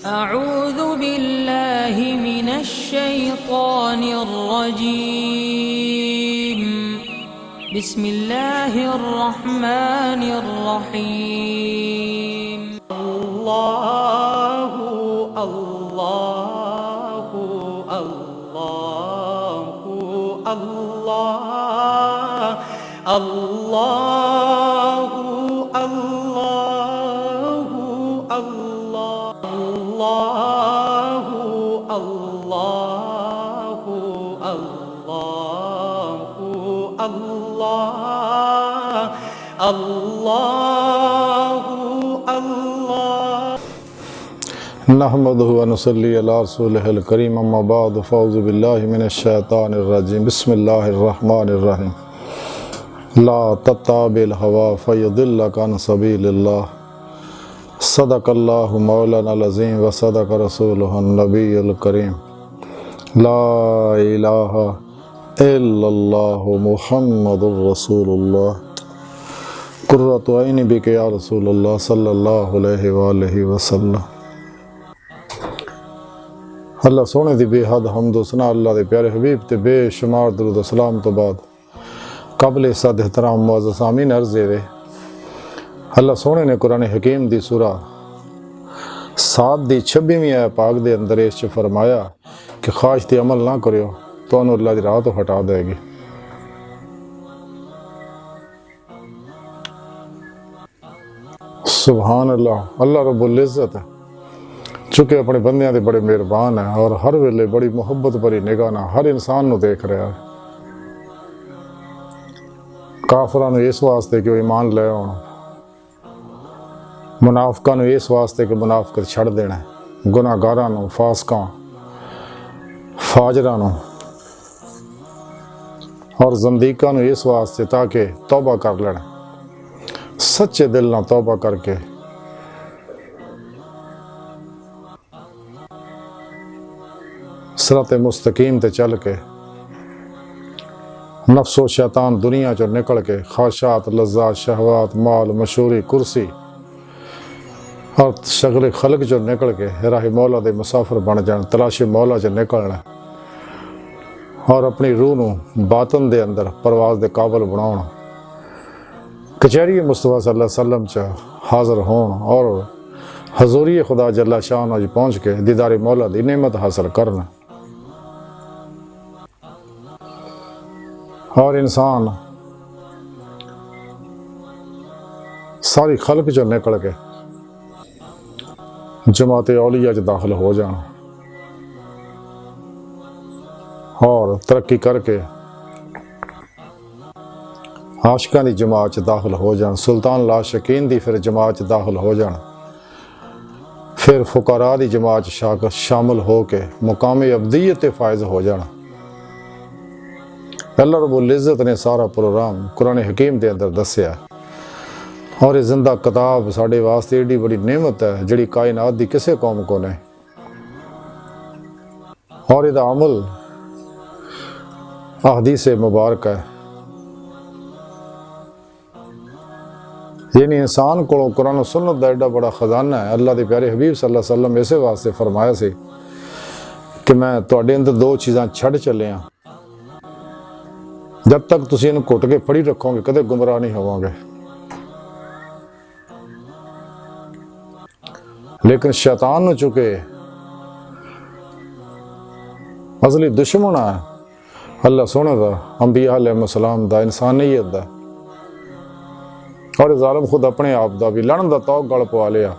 अऊज़ु बिल्लाहि मिनश शैतानिर रजीम। बिस्मिल्लाहिर रहमानिर रहीम। अल्लाहु अल्लाहु अल्लाहु अल्लाह अल्लाहु अल्लाहु अल्लाहु अल्लाहु अल्लाहु अल्लाह अल्लाहु अल्लाह नहमदुहु व नुसल्ली अला रसूलिहिल करीम अम्मा बाद फ़अऊज़ु बिल्लाहि मिनश शैतानिर रजीम बिस्मिल्लाहिर रहमानिर रहीम। ला तत्ताबिल हवा फयदिल्लका अन सबीलिल्लाह सदक़ल्लाहु मौलानाल अज़ीम व सदक़ रसूलुहुन नबियुल करीम। ला इलाहा इल्लल्लाहु मुहम्मदुर रसूलुल्लाह कुर्रतु ऐनी बिका या रसूलल्लाह सल्लल्लाहु अलैहि व आलिहि वसल्लम। अल्लाह सोने दी बेहद हम्द सना अल्लाह दे प्यारे हबीब ते बेशुमार दरूद सलाम तो बाद काबिल इज़्ज़त एहतराम मुअज़्ज़ज़ सामीन अर्ज़ वे अल्लाह सोने ने कुरान हकीम दी सूरा 7 दी 26वीं आयत पाक दे अंदर इस च फरमाया कि ख्वाहिश ते अमल ना करियो तो अल्लाह दी राह तो हटा देगी। सुभान अल्लाह। अल्लाह रब्बुल इज़्ज़त चुके अपने बंदियां दे बड़े मेहरबान है और हर वेले बड़ी मुहब्बत भरी निगाह नाल हर इंसान नूं देख रहा है। काफरां नूं इस वास्ते कि वो ईमान ले आउण, मुनाफिकां नूं इस वास्ते कि मुनाफिकत छड़ देना, गुनाहगारां नूं, फासिकां, फाजरां नूं और ज़ंदीकां नूं इस वास्ते ताकि तौबा कर लेण, सच्चे दिल नाल तौबा करके सिराते मुस्तकीम ते चल के नफ्सो शैतान दुनिया चो निकल के ख्वाहिशात, लज़्ज़ात, शहवात, माल, मशहूरी, कुर्सी और शगले खलक चो निकल के राह मौला दे मुसाफिर बन जान, तलाशी मौला चो निकलना और अपनी रूह नूं बातन दे अंदर परवाज़ दे काबिल बनाउण, कचहरी मुस्तफ़ा सल्लल्लाहु अलैहि वसल्लम च हाज़िर होण और हज़ूरी खुदा जल्ला शान अज पहुँच के दीदारे मौला दी नेमत हासिल करना। और इंसान सारी खल्क चो निकल के जमात औलिया च दाखिल हो जाना और तरक्की करके आशिकां दी जमात च दाखिल हो जान, सुल्तान लाशकीन दी फिर जमात च दाखिल हो जाना, फिर फुकरा दी जमात च शामिल हो के मुकाम अब्दियत ते फायज हो जाना। अल्लाह रब्बुल इज़्ज़त ने सारा प्रोग्राम कुरान हकीम के अंदर दसिया और ये जिंदा किताब साढ़े वास्ते एडी बड़ी नेमत है जिहड़ी कायनात दी किसी कौम को नहीं और इहदा अमल अहदीस मुबारक है। यानी इंसान को कुरान सुन्नत दा एडा बड़ा खजाना है। अल्लाह के प्यारे हबीब सल्लल्लाहु अलैहि वसल्लम इसे वास्ते फरमाया सी कि मैं तुहाडे अंदर 2 चीज़ां छड़ चलिया, जब तक तुसीं इन्हूं घुट के फड़ी रखोगे कदे गुमराह नहीं होवोगे। लेकिन शैतान नूं चुके असली दुश्मन है अल्लाह सोने दा, अंबिया अलैहिस्सलाम दा, इंसानियत दा और ज़ालिम खुद अपने आप दा भी लड़न दा तौक गल पवा लिया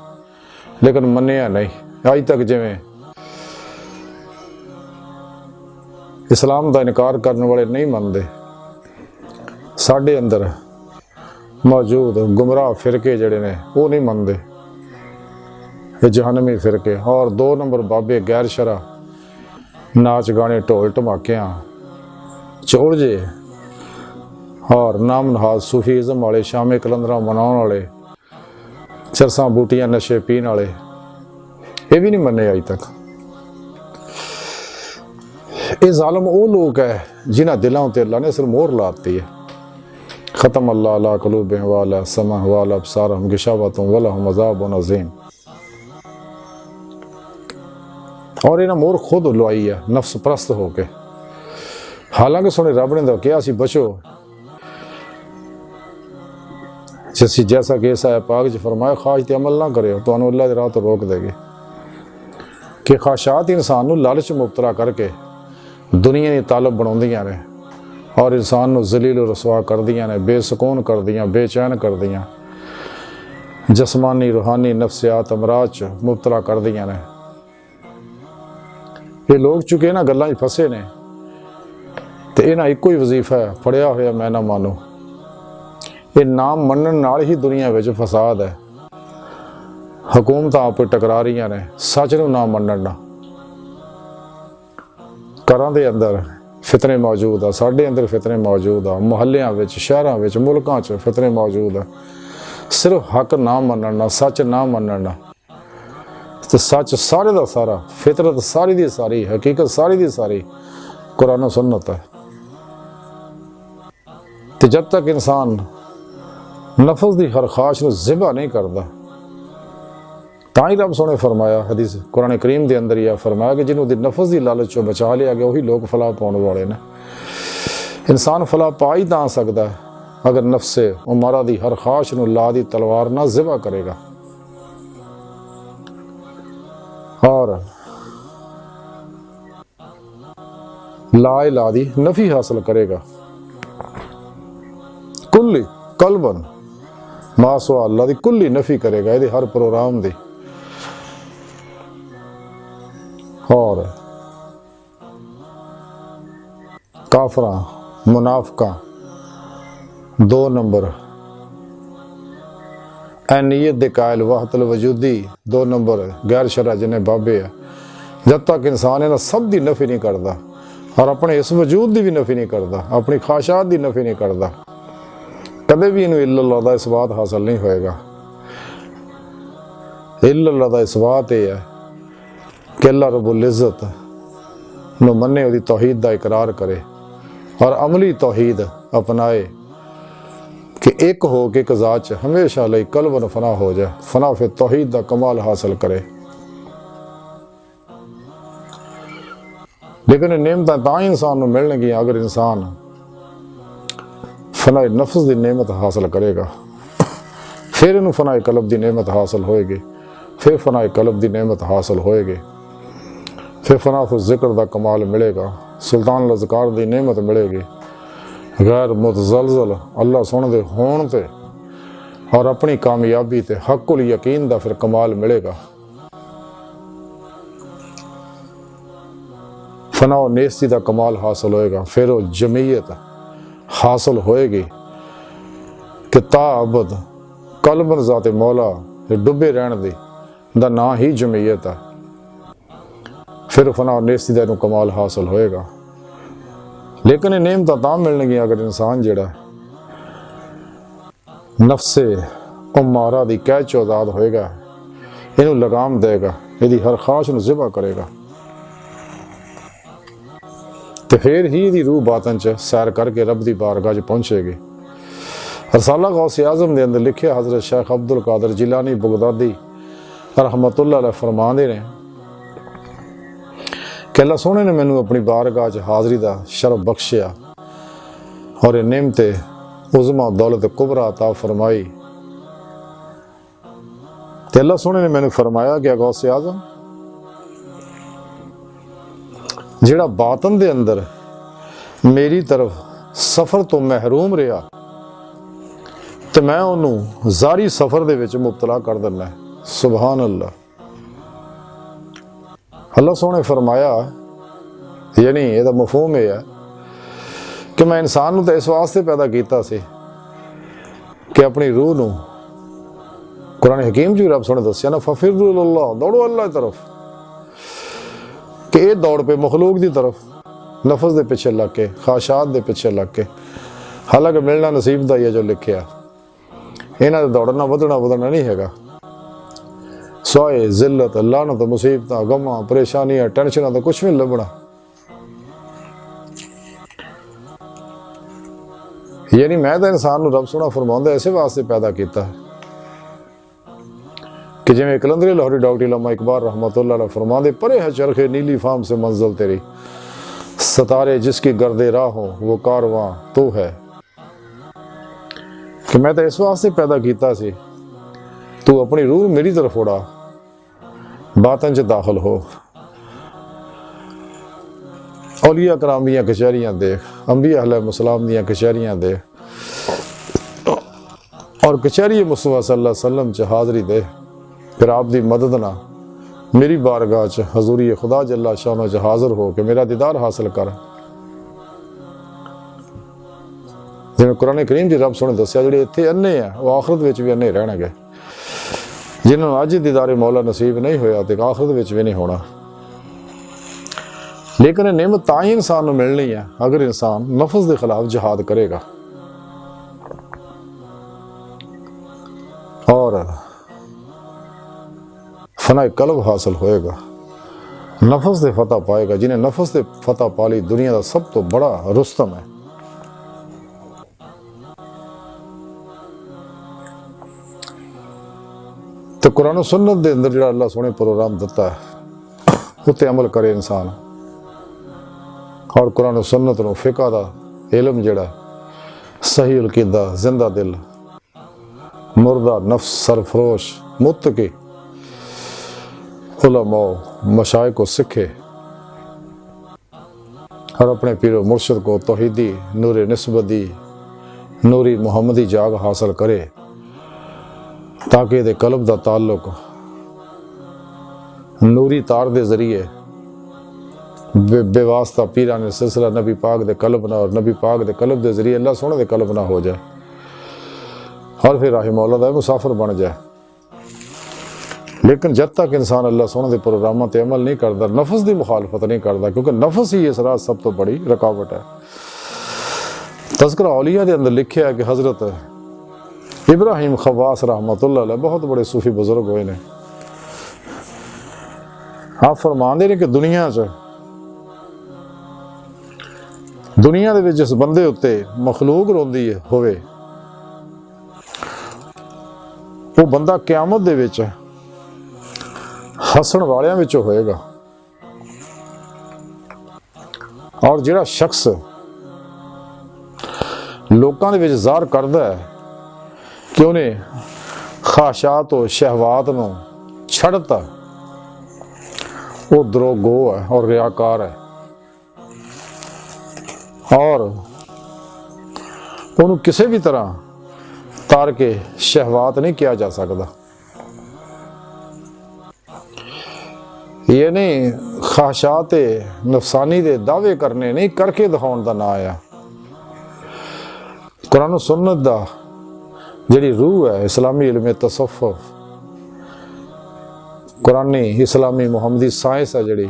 लेकिन मन्निया नहीं। अज तक जिवें इस्लाम का इनकार करने वाले नहीं मनते, साढ़े अंदर मौजूद गुमराह फिरके जड़े ने वो नहीं मनते, ये जहनमी फिरके और 2 नंबर बाबे गैर शरा नाच गाने ढोल धमाकियाँ चोरजे और नाम नहाज सूफीज़म वाले, शामे कलंदरा मनाने वाले, चरसा बूटियां नशे पीने वाले ये भी नहीं मन्ने अज तक। ये जालम वो लोग है जिन्हें दिलों ते अल्लाह ने सिर्फ मोहर लाती है। ख़त्म अल्लाह अला क़ुलूबिहिम व अला समइहिम व अला अबसारिहिम गिशावतुन व लहुम अज़ाबुन अज़ीम। और इन्हें मोर खुद लुआई है नफ्स परस्त होके। हालांकि सोने रब ने तो कहा सी बचो, जैसा कि ऐसा है पाक च फरमाया ख्वाहिश ते अमल ना करो तो अल्लाह की राह तो रोक देगी। कि ख्वाहिशात इंसान को लालच मुबतला करके दुनिया की तालब बनाउंदियां ने और इंसान को जलील रसवा कर दियां ने, बेसकून कर दियां, बेचैन कर दियां, जस्मानी रूहानी नफ्सियात अमराज च मुबतला कर दियां ने। ये लोग चुके ना गल्लां फसे ने तो इन्हां इक्को ही वजीफा है फड़िया होया मैं ना मानो। ये नाम मनन नाल ही दुनिया विच फसाद है। हुकूमत आप टकरा रही ने सच नूं ना मनण ना। घरां दे अंदर फितने मौजूद आ, साडे अंदर फितने मौजूद आ, मुहल्लियां विच, शहरां विच, मुल्कां च फितने मौजूद आ। सिर्फ हक ना मनण ना, सच ना मनण ना। तो सच सारे दा सारा, फितरत सारी दी सारी, हकीकत सारी दी सारी कुरान और सुन्नत है। तो जब तक इंसान नफ्स की हर ख्वाहिश को ज़िबा नहीं करता, तां ही रब सोने फरमाया हदीस कुरान करीम के अंदर यह फरमाया कि जिन्होंने नफ्स की लालच चो बचा लिया गया वही लोग फलाह पाने वाले ने। इंसान फलाह पा ही तां सकता है अगर नफ्से उमरा की हर ख्वाहिश को ला दी तलवार ना ज़िबा करेगा और ला इला दी नफी हासिल करेगा। कुल्ली कलबन मासवा अल्लाह दी कुल्ली नफी करेगा ये हर प्रोग्राम दी। और काफरा मुनाफका 2 नंबर नीयत दे कायल वाहतल वजूदी 2 नंबर गैर शरा जिन्हें बाबे है। जब तक इंसान इन्हां सब दी नफी नहीं करता और अपने इस वजूद की भी नफी नहीं करता, अपनी ख्वाहिशात की नफी नहीं करता, कदे भी इन्हूं इल्लल्लाह दा इसबात हासिल नहीं होएगा। इल्लल्लाह दा इसबात यह है कि अल्लाह रब्बुल इज़्ज़त नूं मन्ने, उहदी तौहीद दा इकरार करे और अमली तौहीद अपनाए कि एक हो के एक ज़ात च हमेशा लई कल्बन फना हो जाए, फना फिर तौहीद दा कमाल हासिल करे। लेकिन नेमतां तां ही इंसान नूं मिलणगियां अगर इंसान फनाए नफ्स की नेमत हासिल करेगा, फिर इन्हूं फनाए कल्ब की नेमत हासिल होएगी, फिर फनाए कल्ब की नेमत हासिल होएगी, फिर फना फिर जिक्र का कमाल मिलेगा, सुल्तान लज़कार की नेमत मिलेगी, गैर मुतज़लज़ल अल्लाह सुन दे होण ते और अपनी कामयाबी ते हक़ुल यकीन का फिर कमाल मिलेगा। फना और नेस्ती का कमाल हासिल होएगा, फिर वो जमीयत हासिल होएगी कि ताअबद कल्बन ज़ाते मौला डुबे रहन दी दा ना ही जमीयत है। फिर फना और नेस्ती का कमाल हासिल होएगा। लेकिन ये नेमत तां मिलणगियां अगर इंसान जिहड़ा नफ्से उम्मारा दी कैद चों आज़ाद होएगा, इनू लगाम देगा, यदि हर ख्वाहिश नूं ज़िबा करेगा, तो फिर ही यदि रूह बातन च सैर करके रब दी बारगाह च पहुंचेगी। रसाला गौसे आज़म के अंदर लिखे हज़रत शेख अब्दुल कादिर जिलानी बगदादी रहमतुल्लाह अलैह फरमांदे ने कि अल्लाह सोहने ने मैनू अपनी बारगाह च हाज़री का शरफ बख्शिया और ये नेमते उज़मा दौलत कुबरा अता फरमाई। तो अल्लाह सोहने ने मैनू फरमाया कि गौसे आज़म जिहड़ा बातन दे अंदर मेरी तरफ सफ़र तो महरूम रहा तो मैं उन्होंने जारी सफ़र दे विच मुबतला कर दिना है। सुभान अल्लाह। अल्लाह सोहने फरमाया, यानी यह मफहूम यह है कि मैं इंसान तो इस वास्ते पैदा किया सी कि अपनी रूह नूं कुरान हकीम जी रब सोहने दस्सिया ना फफिरु इलल्लाह, दौड़ो अल्लाह की तरफ, कि ये दौड़ पे मखलूक की तरफ लफ्ज़ के पिछे लग के, ख्वाहिशात के पिछे लग के। हालांकि मिलना नसीब का ही है जो लिखिया, इन्हां दे दौड़ना वधना नहीं हैगा। सोए जिल्लत लानत मुसीबत गमां परेशानियां टेंशन तो कुछ भी नहीं लभना। यानी मैं तो इंसान नूं रब सोहना फरमाउंदा इसे वास्ते पैदा किया कि जिमें कलंदरी लाहौरी डॉक्टर अल्लामा इकबाल रहमतुल्लाह अलैह फरमाते, परे है चरखे नीली फाम से मंजिल तेरी, सतारे जिसकी गर्दे राह हो वो कारवां तो है। कि मैं तो इस वास्ते पैदा किया सी, तू अपनी रूह मेरी तरफ उड़ा, बातन च दाखिल हो। औलिया कराम दियां कचहरियां देख, अंबिया अलैहिस्सलाम दियां कचहरियां देख, और कचहरी मुस्तफा सल्लल्लाहु अलैहि वसल्लम च हाज़री दे। फिर आप दी मदद ना मेरी बारगाह च हजूरी खुदा जल्ला शानो च हाज़िर हो के मेरा दीदार हासिल कर। जिवें कुरान करीम च रब सोने दस्सिया, जिहड़े इत्थे अन्ने आ वो आखिरत विच भी अन्ने रहणगे। जिन्होंने अज दीदारे मौला नसीब नहीं होया तो आखिरत विच भी नहीं होना। लेकिन नेमत तां ही इंसान को मिलनी है अगर इंसान नफ्स के खिलाफ जिहाद करेगा और फनाए कल्ब हासिल होएगा, नफस से फतह पाएगा। जिन्हें नफस से फतह पा ली दुनिया का सब तो बड़ा रुस्तम है। तो कुरान सुन्नत के अंदर जो अल्लाह सोने प्रोग्राम दिता है उत्ते अमल करे इंसान, और कुरान सुन्नत नूं फिका दा इलम जिहड़ा सही अकीदा, जिंदा दिल, मुर्दा नफ्स, सरफरोश, मुत्तकी उलमा मशाइख को सीखे और अपने पीरो मुर्शिद को तौहीदी नूर निस्बती नूरी मुहम्मदी जाग हासिल करे, ताकि दे कल्ब दा ताल्लुक नूरी तार दे जरिए बेवास्ता पीरा ने सिलसिला नबी पाक दे कल्ब ना और नबी पाक दे कल्ब दे जरिए अल्लाह सोने दे कल्ब ना हो जाए, और फिर राह मौला दा मुसाफिर बन जाए। लेकिन जब तक इंसान अल्लाह सोने के प्रोग्रामों पर अमल नहीं करता, नफस की मुखालफत नहीं करता, क्योंकि नफस ही इस राह सब तो बड़ी रुकावट है। तज़किरा औलिया के अंदर लिखे है कि हज़रत इब्राहिम खवास रहमतुल्लाह अलैह बहुत बड़े सूफी बुजुर्ग हुए ने। आप फरमाते हैं कि दुनिया दे विच जिस बंदे उत्ते मखलूक रोंदी होवे वो बंदा क़यामत दे विच हसन वालियां विचों होएगा, और जिहड़ा शख्स लोकां दे विच ज़ाहिर करदा है कि उन्हें ख्वाहिशात और शहवात नूं छड़ता, वो द्रोगो है और रियाकार है, और उन्होंने किसी भी तरह तार के शहवात नहीं किया जा सकता। ये नहीं ख्वाहिशात नफसानी दे दावे करने नहीं करके दिखाने का ना आया। कुरान सुन्नत दा जिहड़ी रूह है इस्लामी इल्म तसव्वुफ, कुरानी इस्लामी मुहम्मदी साइंस है जिहड़ी,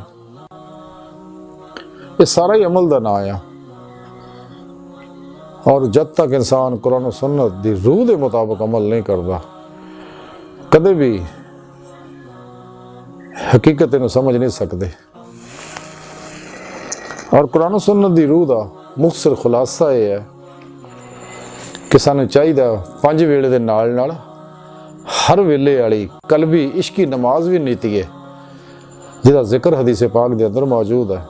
ये सारा ही अमल का ना आया। और जब तक इंसान कुरान सुन्नत की रूह के मुताबिक अमल नहीं करता, कदे भी हकीकत इन्हूं समझ नहीं सकते। और कुरान सुन्नत की रूह का मुख्तसर खुलासा यह है कि सानूं चाहिए 5 वेले दे नाल नाल हर वेले वाली कलबी इश्की नमाज भी नीति है, जिसका जिक्र हदीस पाक के अंदर मौजूद है।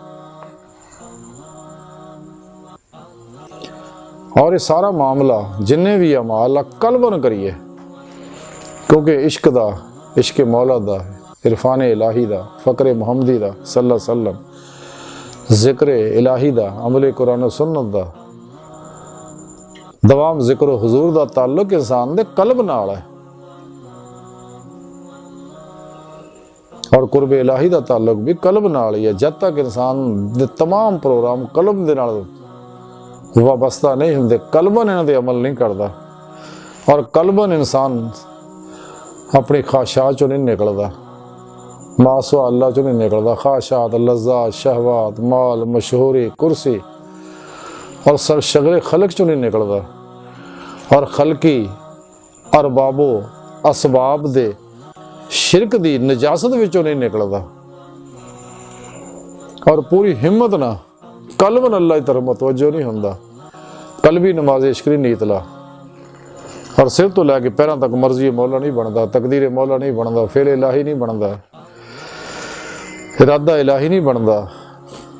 और ये सारा मामला जिन्ने भी अमाल कल्बन करिए, क्योंकि इश्क दा, इश्क मौला दा, इरफान इलाही दा, फ़क्र मुहम्मदी दा सल्लल्लाहु अलैहि वसल्लम, जिक्र इलाही दा, अमल कुरान सुन्नत दा, दवाम जिक्र हुजूर दा ताल्लुक इंसान दे कल्ब नाल है, और कुर्ब इलाही दा ताल्लुक भी कल्ब नाल ही है। जब तक इंसान दे तमाम प्रोग्राम कल्ब दे नाल वाबस्ता नहीं होंदे, कल्बन इन्हां दे अमल नहीं करता, और कल्बन इंसान अपनी ख्वाहिशात चों नहीं निकलता, मासवा अल्लाह चों नहीं निकलता। ख्वाहिशात, लज़्ज़ात, शहवात, माल, मशहूरी, कुर्सी और सर शगले खलक चों नहीं निकलता, और खलकी अरबाबो असबाब दे शिरक दी नजासत विचों नहीं निकलता, और पूरी हिम्मत ना कल्बन अल्लाह की तरफ मुतवज्जो नहीं होंदा। कल्बी नमाज इश्क दी नीत ला, और सिर तो लैके पैरों तक मर्जी मौला नहीं बनता, तकदीर मौला नहीं बनता, फेल इलाही नहीं बनता, इरादा इलाही नहीं बनता,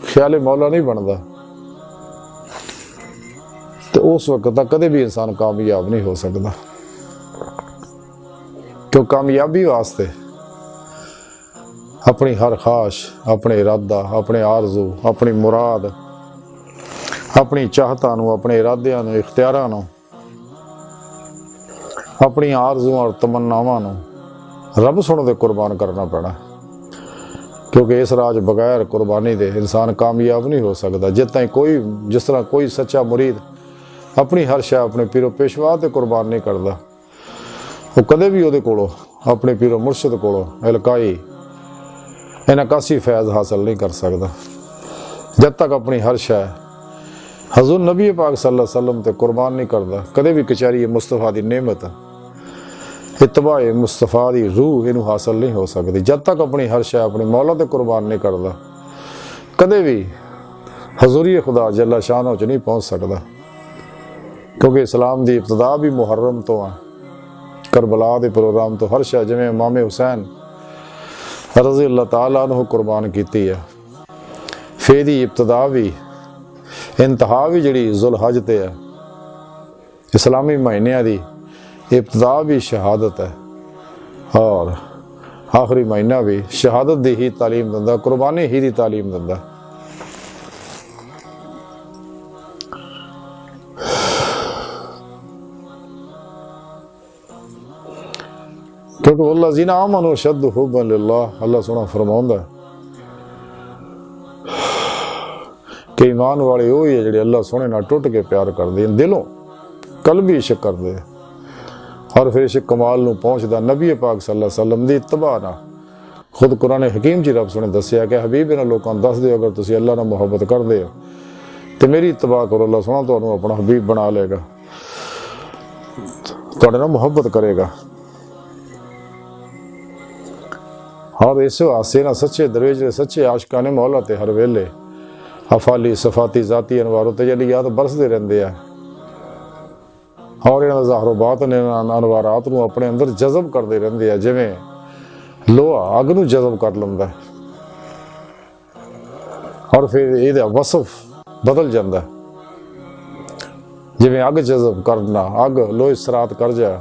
ख्याल मौला नहीं बनता, तो उस वक्त तक कदे भी इंसान कामयाब नहीं हो सकता। क्यों कामयाबी वास्ते अपनी हर ख्वाहिश, अपने इरादा, अपने आरजू, अपनी मुराद, अपनी चाहतां नूं, अपने इरादियां नूं, इख्तियारां नूं, अपनी आरजुआं और तमन्नावां नूं रब सुण दे कुर्बान करना पैना। क्योंकि इस राज बगैर कुर्बानी दे इंसान कामयाब नहीं हो सकता। जिस तरह कोई सच्चा मुरीद अपनी हर शै अपने पीरो पेशवा ते कुर्बान नहीं करता, वो कदे भी उहदे कोलों अपने पीरो मुर्शिद कोलों इलकाई इनकासी फैज़ हासिल नहीं कर सकता। जब तक अपनी हर शै हजूर नबी पाक सल्लल्लाहु अलैहि वसल्लम ते कुर्बान नहीं करता, कदे भी कचहरी मुस्तफा की नेमत, इतबा मुस्तफा की रूह इनू हासिल नहीं हो सकती। जब तक अपनी हर शै अपने मौला ते कुर्बान नहीं करता, कदे भी हजूरी खुदा जल्ला शानो च नहीं पहुँच सकता। क्योंकि इस्लाम की इब्तदा भी मुहर्रम तो है, करबला के प्रोग्राम तो हर शै जिवें इमाम हुसैन रज़ी अल्लाह तआला अन्हु कुर्बान की है, फिर दी इब्तदा भी इंतहा भी जिहड़ी जुलहज ते है, इस्लामी महीनों की इब्तदा भी शहादत है और आखिरी महीना भी शहादत की ही तालीम दिंदा, कुर्बानी ही की तालीम दिंदा। क्योंकि वल्लज़ीना आमनू अशद्दु हुब्बन लिल्लाह, अल्लाह सोहना फरमाउंदा कि ईमान वाले वो ही है जिहड़े अल्लाह सोहने नाल टुट के प्यार करदे हैं, दिलों कल्बी इश्क करदे और फिर इश्क कमाल नूं पहुंचदा नबी पाक सल्लल्लाहु अलैहि वसल्लम दी इत्तबा नाल। खुद कुरान हकीम च रब सोहने दस्सिया कि हबीब इन्हां लोकां नूं दस दिओ, अगर तुसीं अल्लाह नाल मुहब्बत करदे हो ते मेरी इत्तबा करो, अल्लाह सोहना तुहानूं अपना हबीब बना लेगा, तुहाडे नाल मुहब्बत करेगा। और इस वास्ते ना सच्चे दरवेश सच्चे आशिकां ने मौला ते हर वेले अफाली सफाती जाती अनवारों तजलियात बरसते रहते हैं और इन्हां दा ज़ाहिर बातिन अनवारात नूं अपने अंदर जज़ब करते रहते हैं, जिवें लोहा अग नूं जज़ब कर लैंदा है और फिर इहदा वसफ बदल जाता है। जिवें अग जज़ब करना, अग लोहे सरात कर जाए,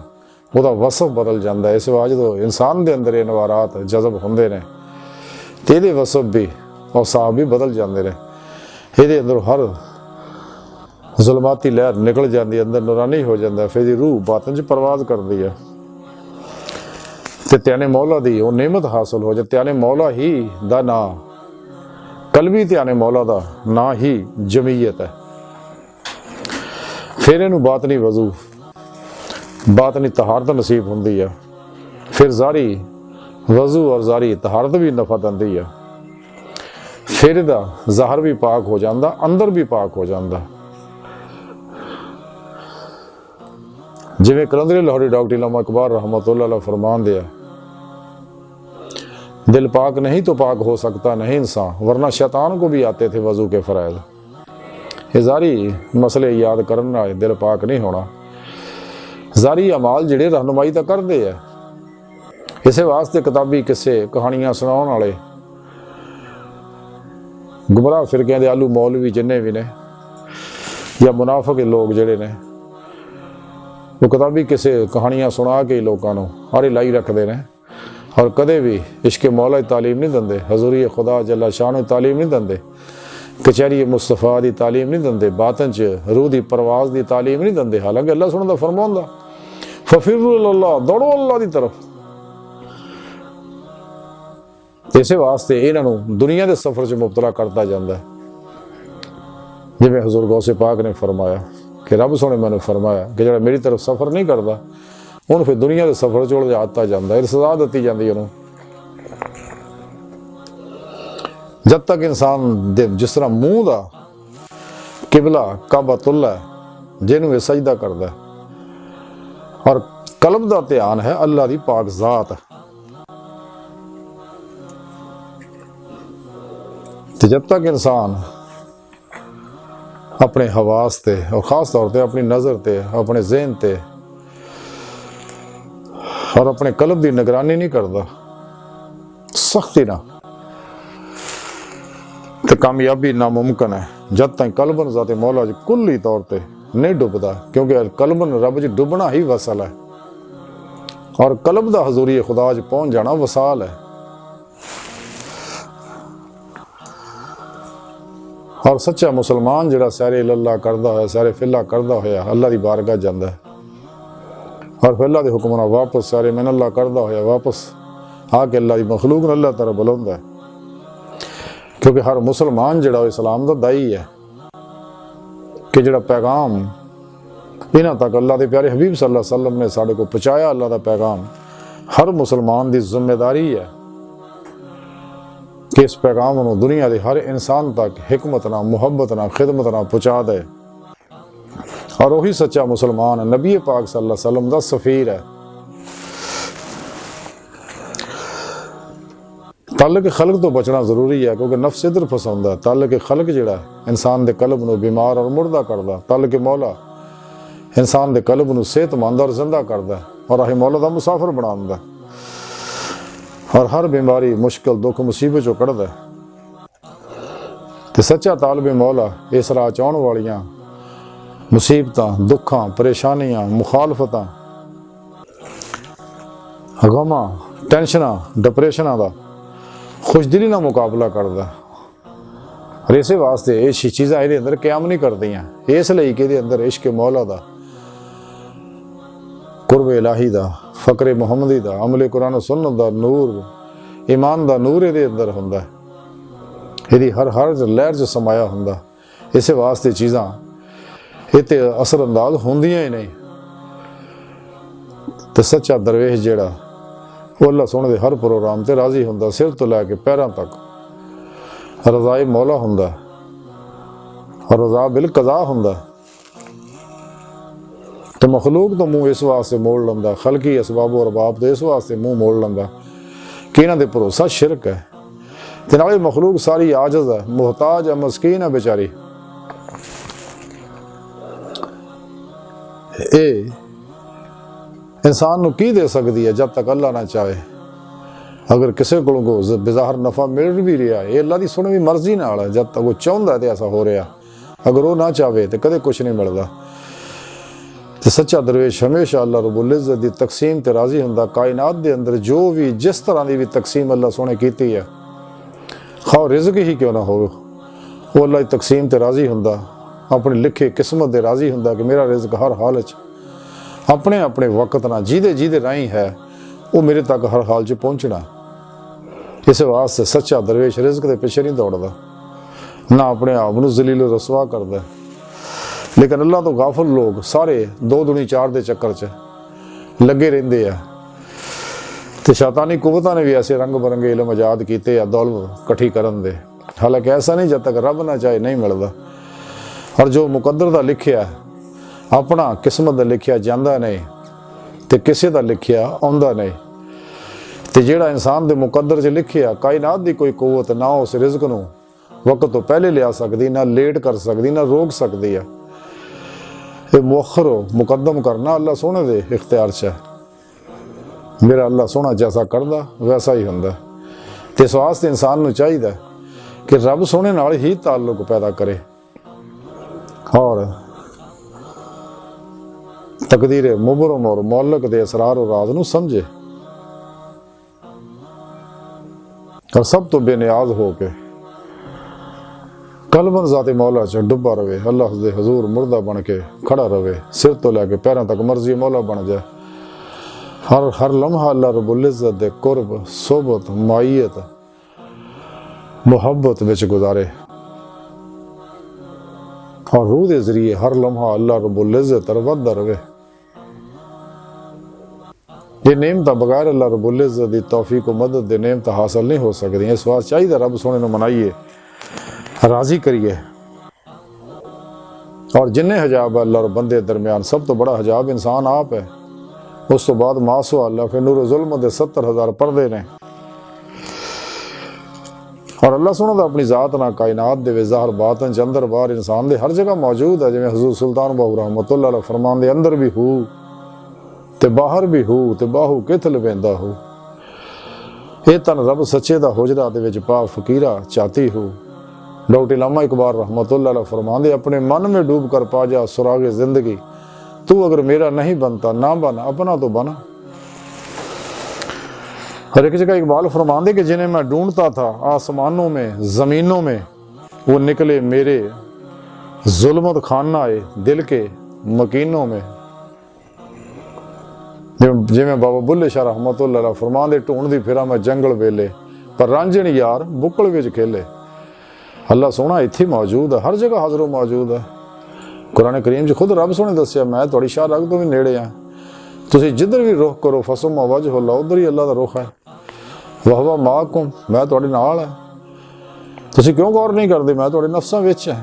ਉਹਦਾ वसफ बदल जाता है। इस वाज जो इंसान के अंदर इनवारात जज़ब होंदे ने ते इहदे वसफ भी और साहब भी बदल जाते हैं। ਇਹਦੇ अंदर हर जुलमाती लहर निकल जाती है, अंदर नूरानी हो जाता है, फिर रूह बातन च परवाज करती है ते त्याने मौला दी वो नेमत हासिल हो जाए। त्याने मौला ही दा ना कलबी त्याने मौला दा ना ही जमीयत है। फिर इनू बातनी वजू बातनी तहारत नसीब होंदी है, फिर जारी वजू और जारी तहारत भी नफा दिंदी है, फिर दा ज़ाहिर भी पाक हो जाता, अंदर भी पाक हो जाता। जिवें कलंदरी लाहौरी डॉक्टर इल्लामा इकबाल रहमतुल्लाह अलैह फरमान दिया, दिल पाक नहीं तो पाक हो सकता नहीं इंसान, वरना शैतान को भी आते थे वजू के फ़राइज़। ये जारी मसले याद करना, दिल पाक नहीं होना। जारी अमाल जिहड़े रहनुमाई तो करते हैं, इस वास्ते किताबी किस्से कहानियां सुनाने वाले गुमराह फिरकियां दे आलू मौलवी जिन्ने भी ने या मुनाफिक लोग जिहड़े ने, वो किताबी किस्से कहानियां सुना के लोगों को हारे लाई रखते हैं और कदे भी इश्क मौला की तालीम नहीं देंगे, हजूरी खुदा जल्ला शान की तालीम नहीं देंगे, कचहरी मुस्तफा की तालीम नहीं देंगे, बातन च रूह की परवाज की तालीम नहीं देंगे। हालांकि अल्लाह सुनता फरमाउंदा फफिरु इलल्लाह, दौड़ो अल्लाह की तरफ। इस वास्ते इन्हों दुनिया के सफर च मुबतला करता जाता है। जिवें हजूर गौसे पाक ने फरमाया कि रब सोने मैंने फरमाया कि जो मेरी तरफ सफर नहीं करता उन्होंने फिर दुनिया के सफर च उलझाता जाता है, सजा दी जाती उन्होंने। जब तक इंसान दे जिस तरह मूँह का किबला काबतुल्ला है जिन्हों ये सजदा करता है और कल्ब का ध्यान है अल्लाह की पाक जात, तो जब तक इंसान अपने हवास ते और ख़ास तौर पर अपनी नज़र ते अपने जहन ते और अपने कल्ब की निगरानी नहीं करता सख्ती ना, तो कामयाबी नामुमकिन है जब तक कल्बन ज़ाते मौला च कुल्ली तौर पर नहीं डुबदा, क्योंकि कल्बन रब च डुबना ही वसल है और कल्ब दा हजूरी खुदा च पहुंच जाना वसाल है। और सच्चा मुसलमान जिहड़ा सैरे अल्लाह करदा होया, सैरे फिल्ला करदा होया अल्लाह दी बारगाह जांदा है और फिर अल्लाह दे हुक्म नाल वापस सैरे मिन अल्लाह करदा होया वापस आके अल्लाह दी मखलूक नूं अल्लाह ताला बुलांदा है। क्योंकि हर मुसलमान जिहड़ा इस्लाम दा दाई है कि जिहड़ा पैगाम इन्हां तक अल्लाह के प्यारे हबीब सल्लल्लाहु अलैहि वसल्लम ने साढ़े को पहुँचाया, अल्लाह का पैगाम हर मुसलमान की जिम्मेदारी है कि इस पैगाम को दुनिया के हर इंसान तक हिकमत ना, मुहब्बत ना, खिदमत ना पहुँचा दे। और वही सच्चा मुसलमान नबी पाक सल्लल्लाहु अलैहि वसल्लम का सफ़ीर है। ताल्लुक खलक तो बचना जरूरी है क्योंकि नफ्स इधर फसाउंदा है। ताल्लुक खलक जिहड़ा इंसान के कल्ब को बीमार और मुर्दा करदा, ताल्लुक मौला इंसान के कल्ब को सेहतमंद और जिंदा करदा और अही मौला का मुसाफिर बनांदा और हर बीमारी मुश्किल दुख मुसीबत चो कढ़दा। तो सच्चा तालिब मौला इस राह च आउण वालियां मुसीबतां, दुखां, परेशानियां, मुखालफतां, गमां, टेंशनां, डिप्रेशनां का खुशदिली ना मुकाबला करदा। और इस वास्ते ये चीज़ां ये अंदर क्याम नहीं करदियां, इसलिए कि ये अंदर इश्क मौला दा, कुर्ब इलाही दा, फकरे मुहम्मदी दा, अमले कुरान सुन्नत दा नूर, ईमान दा नूर ये अंदर हुंदा, ये हर लहर च समाया हुंदा। इस वास्ते चीज़ां इत्ते असर अंदाज होंदियां ही नहीं। तो सच्चा दरवेश जिहड़ा वो अल्लाह सोहणे दे हर प्रोग्राम ते राजी हुंदा, सिर तो लैके पैरों तक रज़ाए मौला हुंदा और रज़ा बिल कज़ा हुंदा। तो मखलूक तो मुँह इस वास्ते मोड़ लंदा, खलकी असबाब और अरबाब तो इस वास्ते मुँह मोड़ लंदा कि इन्हां दे भरोसा शिरक है। ते नाले मखलूक सारी आजज़ है, मुहताज है, मस्कीन है बेचारी। ए इंसान नूं की दे सकती है जब तक अल्लाह ना चाहे। अगर किसी को बेज़ाहर नफ़ा मिल भी रहा है, ये अल्लाह की सुनी मर्जी नाल है। जब तक वो चाहता है तो ऐसा हो रहा, अगर वो ना चाहे तो कदे कुछ नहीं मिलता। तो सच्चा दरवेश हमेशा अल्लाह रब्बुल इज़्ज़त की तकसीम ते राजी हुंदा। कायनात के अंदर जो भी जिस तरह की भी तकसीम अल्लाह सोने की है, खाओ रिज़्क ही क्यों ना हो, वो अल्लाह की तकसीम ते राजी हुंदा। अपनी लिखे किस्मत दे राजी हुंदा कि मेरा रिज़्क हर हाल च अपने अपने वक्त ना जिदे जिदे राही है वो मेरे तक हर हाल च पहुँचना। इस वास्ते सच्चा दरवेश रिज़्क के पिछे नहीं दौड़ता, ना अपने आप को जलील रसवा करता। लेकिन अल्लाह तो गाफिल लोग सारे 2 दूनी 4 के चक्कर च लगे रहंदे आ। तो शैतानी कुव्वतां ने भी ऐसे रंग बरंगे इलम आजाद किए दौलत इकट्ठी करन दे। हालांकि ऐसा नहीं, जब तक रब ना चाहे नहीं मिलता। और जो मुकद्दर दा लिखिया अपना किस्मत दा लिखिया जांदा नहीं तो किसी दा लिखिया आउंदा नहीं। तो जिहड़ा इंसान दे मुकद्दर च लिखिया कायनात दी कोई कुव्वत ना उस रिज़्क नूं वक्त तो पहले लिया सकती, ना लेट कर सकती, ना रोक सकती है। ये मुअख्खर मुकद्दम करना अल्लाह सोहणे दे इख्तियार च है। मेरा अल्लाह सोहना जैसा करदा वैसा ही हुंदा। ते इस वास्ते इंसान नूं चाहिदा कि रब सोहणे नाल ही ताल्लुक पैदा करे और तकदीर मुबरम और मौलक दे असरार और राज नूं समझे और सब तो बेनियाज हो के कलबन ज़ाते मौला च डुबा रवे। अल्लाह दे हजूर मुर्दा बन के खड़ा रवे, सिर तो लैके पैरों तक मर्जी मौला बन जाए। हर लम्हा अल्लाह रब्बुल इज़्ज़त दे कुर्ब, सोबत, मायत, मुहब्बत विच गुजारे और रूह के जरिए हर लम्हा अल्लाह रब्बुल इज़्ज़त वधदा रवे। ये नेमत बगैर अल्लाह रब्बुल इज़्ज़त की तौफीक मदद दे नेमत हासिल नहीं हो सकती। इस वास्ते चाहिए रब सोने नूं मनाइए, राजी करिए। और जिन्ने हजाब अल्लाह और बंदे दरम्यान सब तो बड़ा हजाब इंसान आप है। उस तो बाद मासो अल्लाह फिर नूर जुल्म दे 70,000 पर्दे ने। और अल्लाह सोना अपनी जात ना कायनात दे ज़ाहिर बातन च अंदर बाहर इंसान दे हर जगह मौजूद है। जिवें हज़ूर सुल्तान बाहू रहमतुल्लाह अलैह फरमांदे अंदर भी हूँ ਤੇ ਬਾਹਰ ਵੀ ਹੋ ਤੇ ਬਾਹੂ ਕਿਥ ਲਵੇਂਦਾ ਹੋ। ਇਹ ਤਨ ਰੱਬ ਸੱਚੇ ਦਾ ਹੁਜਰਾ ਦੇ ਵਿੱਚ ਪਾ ਫਕੀਰਾ ਚਾਹਤੀ ਹੋ। डॉक्टर अल्लामा इकबाल रहमतुल्लाह अलैह फरमाते अपने मन में डूब कर पा जा सुरागे जिंदगी, तू अगर मेरा नहीं बनता ना बन अपना तो बना। हर एक जगह इकबाल फरमाते कि जिन्हें मैं ढूंढता था आसमानों में ज़मीनों में, वो निकले मेरे जुल्मत खाना आए दिल के मकीनों में। जिवें बाबा बुल्ले शाह रहमतुल्लाह अलैह फरमाते ढूंढदी फिरा मैं जंगल वेले, पर रांझण यार बुक्कल विच खेले। अल्लाह सोहना इत्थे मौजूद है, हर जगह हाज़र मौजूद है। कुरान करीम च खुद रब सोहने दस्सिया मैं तुहाडी शाह रग तो भी नेड़े हाँ, तुसीं जिधर भी रुख करो फसुम्मा वजहुल्लाह, उधर ही अल्लाह दा रुख है। वहुवा माअकुम, मैं तुहाडे नाल है। तुसीं क्यों गौर नहीं करदे, मैं तुहाडे नफ्सां विच है।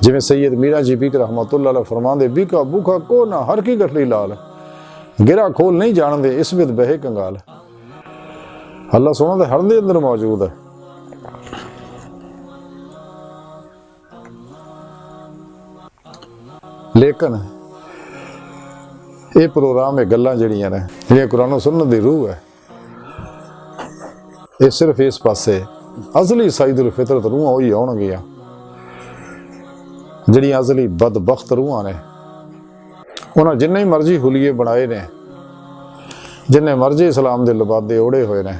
जिवें सैयद मीरा जी बीक रहमतुल्लाह अलैह फरमांदे बीका भूखा को ना हर की गठली लाल, गिरा खोल नहीं जानदे इस बिद बहे कंगाल। अल्लाह सोहना तो हर दे अंदर मौजूद है। लेकिन ये प्रोग्राम ये गल्लां जिहड़ियां ने जिहड़ियां कुरान सुन्नत दी रूह है, ये सिर्फ इस पासे अजली सईदुल फितरत रूहां उही आउणगियां जिहड़ियां अजली बदबख्त रूहां ने। उन्हां जिन्ने मर्जी हुलीए बनाए ने, जिन्ने मर्जी इस्लाम दे लबादे ओढ़े होए ने,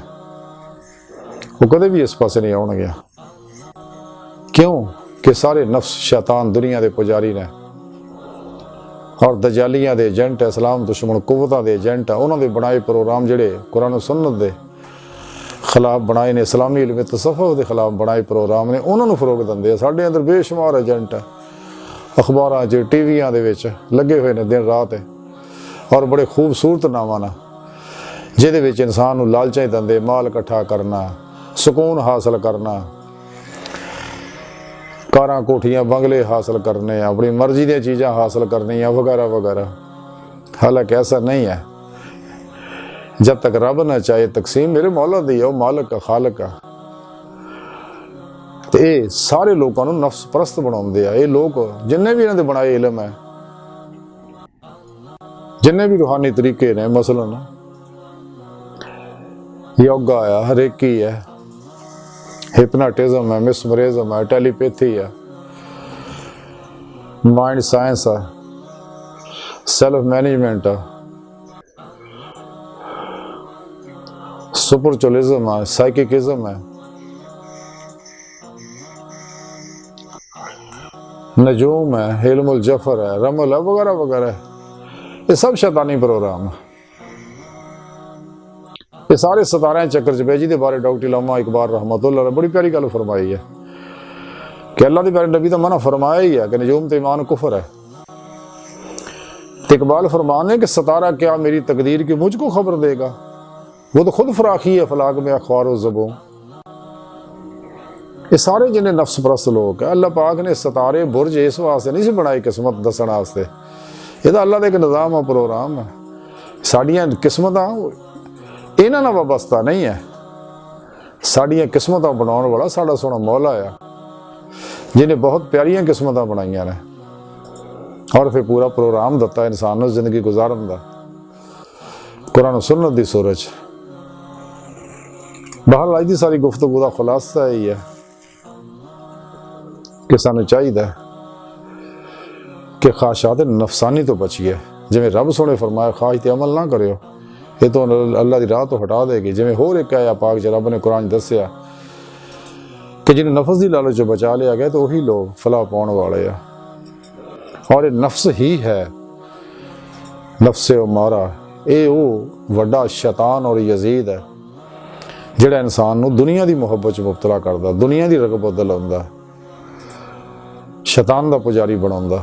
वो कदे भी इस पासे नहीं आउणगे। क्यों कि सारे नफ्स शैतान दुनिया के पुजारी ने और दजालियां दे एजेंट है, इस्लाम दुश्मन कुव्वतां दे एजेंट है। उन्होंने बनाए प्रोग्राम जिहड़े कुरान सुन्नत दे खिलाफ बनाए ने, इस्लामी इल्म तसव्वुफ के खिलाफ बनाए प्रोग्राम ने, उन्होंने फरोग दिंदे। साडे अंदर बेशुमार एजेंट है, अखबारां च टीवियां दे विच लगे हुए ने दिन रात और बड़े खूबसूरत नावां नाल, जिहदे विच इंसान नूं लालचां दिंदे, माल इकट्ठा करना, सुकून हासिल करना, कारां कोठियां बंगले हासिल करने, अपनी मर्जी दी चीज़ां हासिल करनियां वगैरह वगैरह। हालांकि ऐसा नहीं है। जब तक रब ना चाहे तकसीम मेरे मौला दी है, वो मालिक का खालिक का। तो ये सारे लोगों को नफ्स परस्त बनाउंदे आ। ये लोग जिन्ने भी इन्हां दे बनाए इल्म है, जिन्ने भी रूहानी तरीके ने, मसलन योगा है, रेकी है, हिप्नोटिज्म है, मिसमरिज्म है, टेलीपैथी है, माइंड साइंस है, सेल्फ मैनेजमेंट है, सुपरचुअलिज्म है, साइकिकिज्म है, नजूम है, इल्मुल जफर है, रमल है वगैरह वगैरह। ये सब शैतानी प्रोग्राम है। ये सारे सतारे चक्कर च बेजी के बारे डॉक्टर अल्लामा इकबाल रहमतुल्लाह अलैह बड़ी प्यारी गल फरमाई है कि अल्लाह के प्यारे नबी तो मना फरमाया ही है कि नजूम तो ईमान कुफर है। तो इकबाल फरमाने कि सतारा क्या मेरी तकदीर की मुझको खबर देगा, वो तो खुद फराखी है फलाक में अखबार व ज़बों। ये सारे जिन्हें नफ्स परस्त लोग है, अल्लाह पाक ने सतारे बुरज इस वास्ते नहीं सी बनाई किस्मत दसन वास्ते। ये तो अल्लाह का एक निज़ाम है, प्रोग्राम है। साड़ियाँ किस्मतां इन्हां नाल वाबस्ता नहीं है। साड़ियाँ किस्मतां बनाने वाला साड़ा सोहना मौला है, जिन्हें बहुत प्यारियां किस्मतां बनाइयां ने और फिर पूरा प्रोग्राम दिता इंसान नूं जिंदगी गुजारन दा कुरान सुन्नत दी सूरत च। बहरहाल अज दी सारी गुफ्तगू दा खुलासा यही है कि सानूं चाहिए कि ख्वाहिशात नफसानी तो बचिए। जिवें रब सोहने फरमाया ख्वाहिश ते अमल ना करियो, ये तो अल्लाह की राह तो हटा देगी। जिवें होर एक आया पाक च रब ने कुरान दस्सिया कि जिन्हें नफ्स की लालच चो बचा लिया गया तो वही लोग फलाह पाने वाले आ। और ये नफ्स ही है, नफ्से उमारा, ये वो वड्डा शैतान और यजीद है जिहड़ा इंसान नूं दुनिया की मुहब्बत च मुबतला करदा, दुनिया की रगबत दिलाउंदा, शैतान दा पुजारी बनाउंदा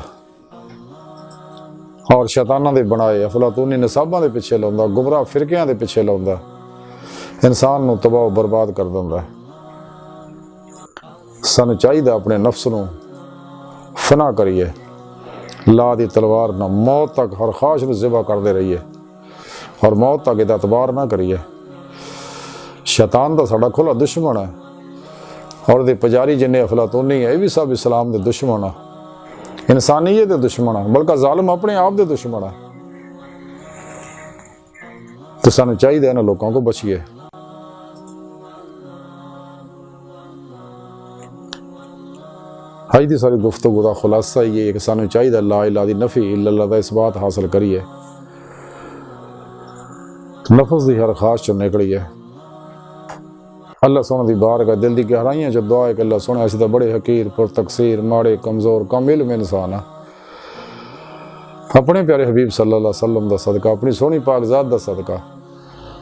और शैतानां दे बनाए अफलातूनी निसाबां दे पिछे लाउंदा, गुमराह फिरकियां दे पिछे लाउंदा, इंसान नूं तबाह बर्बाद कर दिंदा। सानूं चाहिए अपने नफ्स नूं फना करिए, ला दी तलवार ना मौत तक हर ख्वाहिश नूं ज़िबा करते रहिए और मौत तक इहदा एतबार ना करिए। शैतान दा साडा खुला दुश्मन है और दे पुजारी जिन्ने अफलातूनी है, ये भी सब इस्लाम दे दुश्मन है। इंसानियत दे दुश्मन है, बल्कि जालिम अपने आप दे दुश्मन है। तो सानू चाहिए इन्हां लोगों को बचिए। अज की सारी गुफ्तगू का खुलासा ये है कि सानू चाहिए ला इलाहा दी नफी इल्लल्लाह दा इस बात हासिल करिए। नफस की हर खास चो निकली है। अल्लाह सोने की बारगाह दिल की गहराइयां जो दुआ है कि अल्लाह सोने असीं तां बड़े हकीर पुर तकसीर माड़े कमज़ोर कम इल्म इंसान आ। अपने प्यारे हबीब सल्लल्लाहु अलैहि वसल्लम दा सदका, अपनी सोहनी पाक ज़ात दा सदका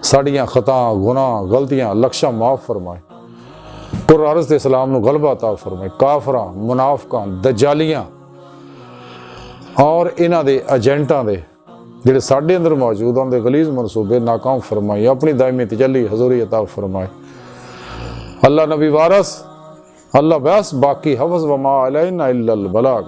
साड़ियां खता गुनाह गलतियां लक्ष्यां माफ़ फरमाए। पुर अर्ज़ इस्लाम नूं गलबा अता फरमाए। काफरां मुनाफिकां दज्जालियां और इन्हां दे एजेंटां दे जिहड़े साडे अंदर मौजूद होंदे गलीज़ मनसूबे नाकाम फरमाए। अपनी दायमी तजल्ली हजूरी अता फरमाए। अल्लाह नबी वारस अल्लाह बस बाकी हफ्ज़ व मा अलैना इल्लल बलाग।